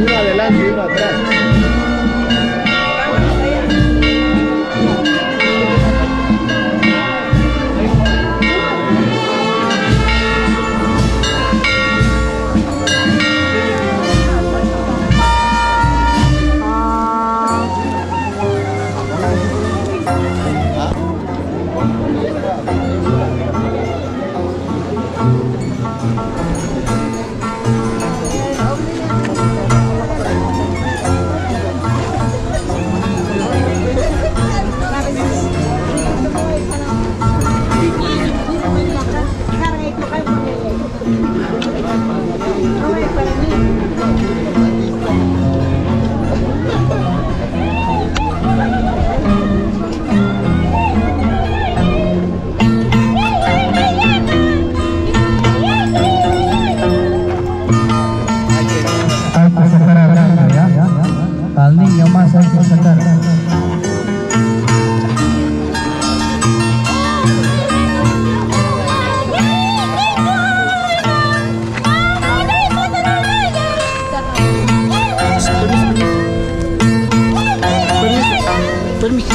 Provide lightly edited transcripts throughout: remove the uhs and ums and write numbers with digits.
Uno adelante y uno atrás. Al niño más hay que sacar. Permiso.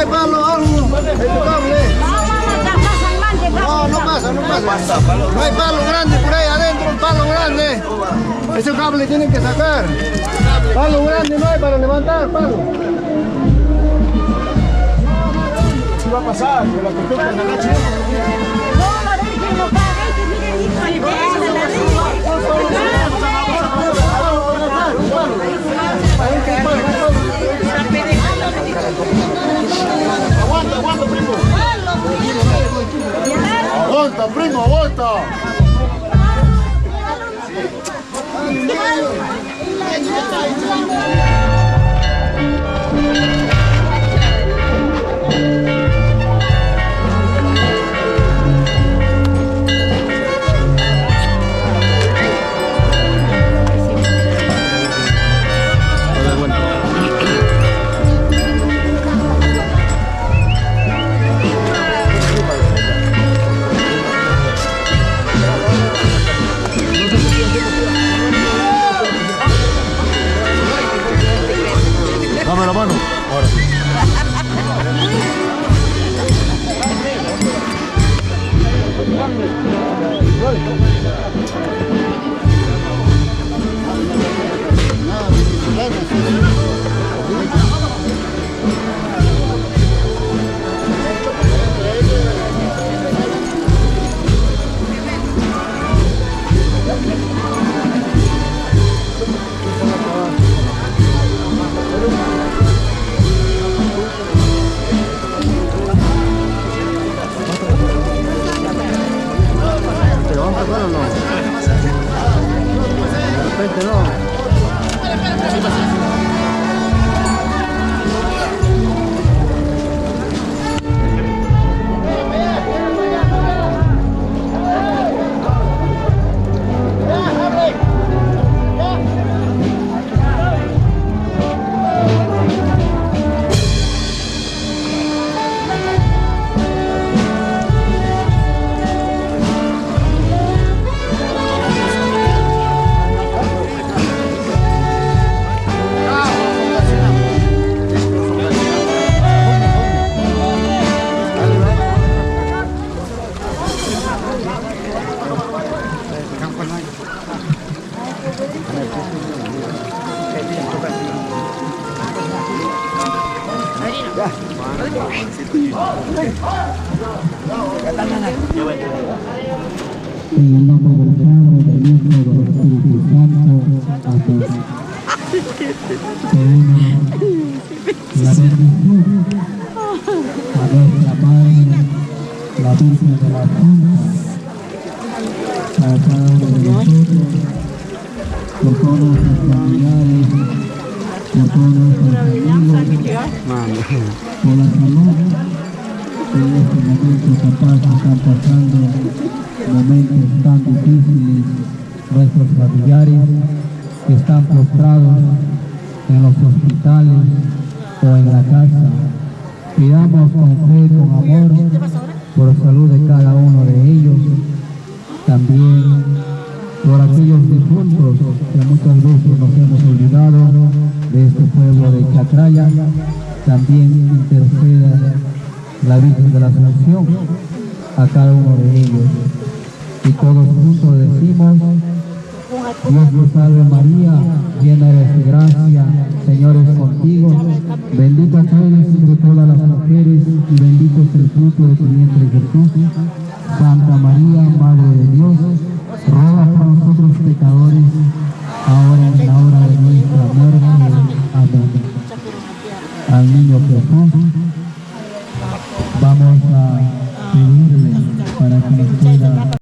hay palo, algo. No pasa. No hay palo grande por ahí adentro, un palo grande. Ese cable tienen que sacar. Palo grande no hay para levantar, palo. ¿Qué va a pasar? Que la cuestión que la noche. Aguanta, primo. Aguanta, primo, aguanta. Dame la mano. Ahora. En el nombre del Padre, del Hijo y del Espíritu Santo. Amén. La bendición a nuestra Madre, la Virgen de la Santa, a cada uno de nosotros, por todos nuestros familiares, por todos nuestros amigos, por la salud. En este momento capaz están pasando momentos tan difíciles nuestros familiares que están postrados en los hospitales o en la casa. Pidamos con fe, con amor, por salud de cada uno de ellos, también por aquellos difuntos que muchas veces nos hemos olvidado de este pueblo de Chacraya. También interceda la Virgen de la Asunción a cada uno de ellos. Y todos juntos decimos: Dios te salve María, llena eres de gracia, Señor es contigo, bendita tú eres entre todas las mujeres y bendito es el fruto de tu vientre Jesús. Santa María, Madre de Dios, ruega por nosotros pecadores, ahora y en la hora de nuestra muerte. Amén. Al niño Jesús vamos a pedirle para que nos pueda